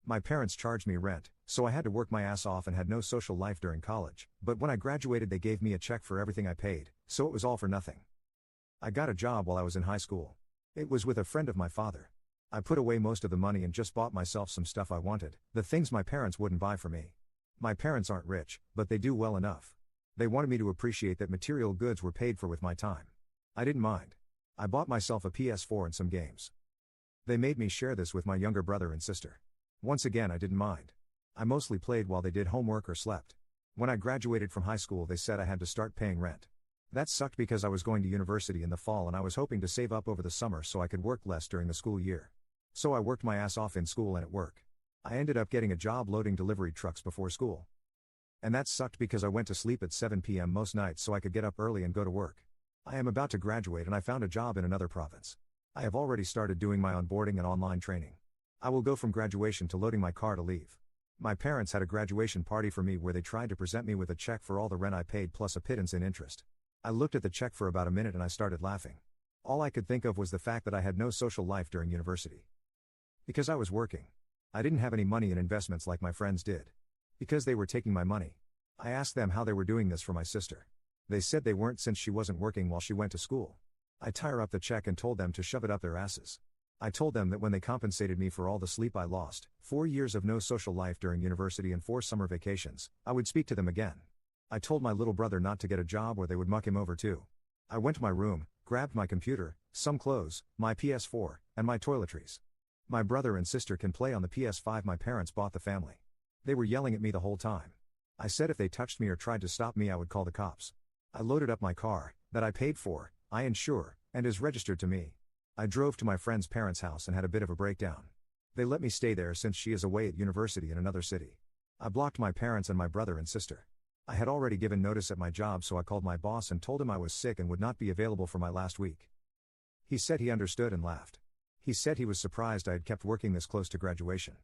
My parents charged me rent, so I had to work my ass off and had no social life during college, but when I graduated they gave me a check for everything I paid, so it was all for nothing. I got a job while I was in high school. It was with a friend of my father. I put away most of the money and just bought myself some stuff I wanted, the things my parents wouldn't buy for me. My parents aren't rich, but they do well enough. They wanted me to appreciate that material goods were paid for with my time. I didn't mind. I bought myself a PS4 and some games. They made me share this with my younger brother and sister. Once again I didn't mind. I mostly played while they did homework or slept. When I graduated from high school they said I had to start paying rent. That sucked because I was going to university in the fall and I was hoping to save up over the summer so I could work less during the school year. So I worked my ass off in school and at work. I ended up getting a job loading delivery trucks before school. And that sucked because I went to sleep at 7 p.m. most nights so I could get up early and go to work. I am about to graduate and I found a job in another province. I have already started doing my onboarding and online training. I will go from graduation to loading my car to leave. My parents had a graduation party for me where they tried to present me with a check for all the rent I paid plus a pittance in interest. I looked at the check for about a minute and I started laughing. All I could think of was the fact that I had no social life during university. Because I was working. I didn't have any money in investments like my friends did. Because they were taking my money. I asked them how they were doing this for my sister. They said they weren't since she wasn't working while she went to school. I tore up the check and told them to shove it up their asses. I told them that when they compensated me for all the sleep I lost, 4 years of no social life during university and 4 summer vacations, I would speak to them again. I told my little brother not to get a job or they would muck him over too. I went to my room, grabbed my computer, some clothes, my PS4, and my toiletries. My brother and sister can play on the PS5 my parents bought the family. They were yelling at me the whole time. I said if they touched me or tried to stop me I would call the cops. I loaded up my car, that I paid for, I insure, and is registered to me. I drove to my friend's parents' house and had a bit of a breakdown. They let me stay there since she is away at university in another city. I blocked my parents and my brother and sister. I had already given notice at my job so I called my boss and told him I was sick and would not be available for my last week. He said he understood and laughed. He said he was surprised I had kept working this close to graduation.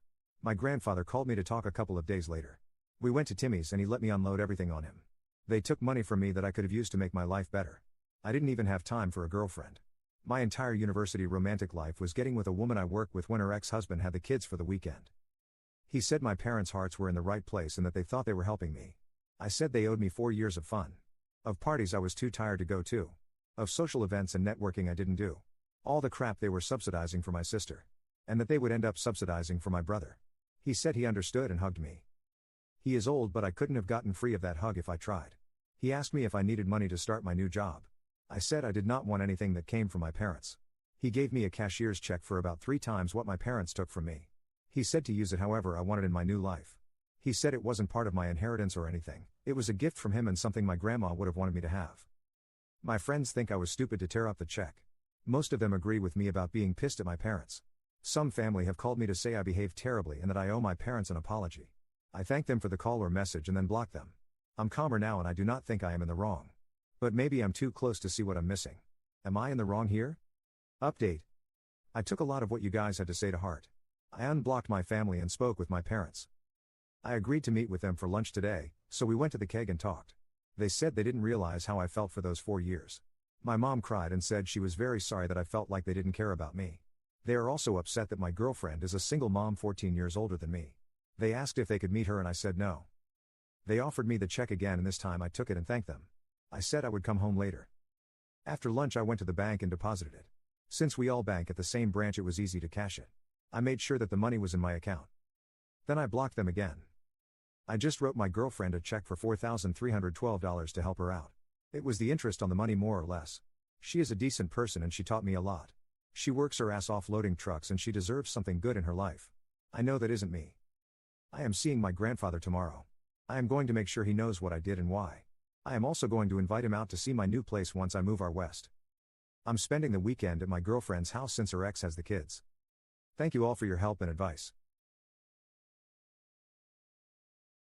My grandfather called me to talk a couple of days later. We went to Timmy's and he let me unload everything on him. They took money from me that I could have used to make my life better. I didn't even have time for a girlfriend. My entire university romantic life was getting with a woman I worked with when her ex-husband had the kids for the weekend. He said my parents' hearts were in the right place and that they thought they were helping me. I said they owed me 4 years of fun. Of parties I was too tired to go to. Of social events and networking I didn't do. All the crap they were subsidizing for my sister. And that they would end up subsidizing for my brother. He said he understood and hugged me. He is old but I couldn't have gotten free of that hug if I tried. He asked me if I needed money to start my new job. I said I did not want anything that came from my parents. He gave me a cashier's check for about 3 times what my parents took from me. He said to use it however I wanted in my new life. He said it wasn't part of my inheritance or anything, it was a gift from him and something my grandma would have wanted me to have. My friends think I was stupid to tear up the check. Most of them agree with me about being pissed at my parents. Some family have called me to say I behaved terribly and that I owe my parents an apology. I thank them for the call or message and then block them. I'm calmer now and I do not think I am in the wrong. But maybe I'm too close to see what I'm missing. Am I in the wrong here? Update. I took a lot of what you guys had to say to heart. I unblocked my family and spoke with my parents. I agreed to meet with them for lunch today, so we went to the keg and talked. They said they didn't realize how I felt for those 4 years. My mom cried and said she was very sorry that I felt like they didn't care about me. They are also upset that my girlfriend is a single mom 14 years older than me. They asked if they could meet her and I said no. They offered me the check again and this time I took it and thanked them. I said I would come home later. After lunch I went to the bank and deposited it. Since we all bank at the same branch it was easy to cash it. I made sure that the money was in my account. Then I blocked them again. I just wrote my girlfriend a check for $4,312 to help her out. It was the interest on the money more or less. She is a decent person and she taught me a lot. She works her ass off loading trucks and she deserves something good in her life. I know that isn't me. I am seeing my grandfather tomorrow. I am going to make sure he knows what I did and why. I am also going to invite him out to see my new place once I move out west. I'm spending the weekend at my girlfriend's house since her ex has the kids. Thank you all for your help and advice.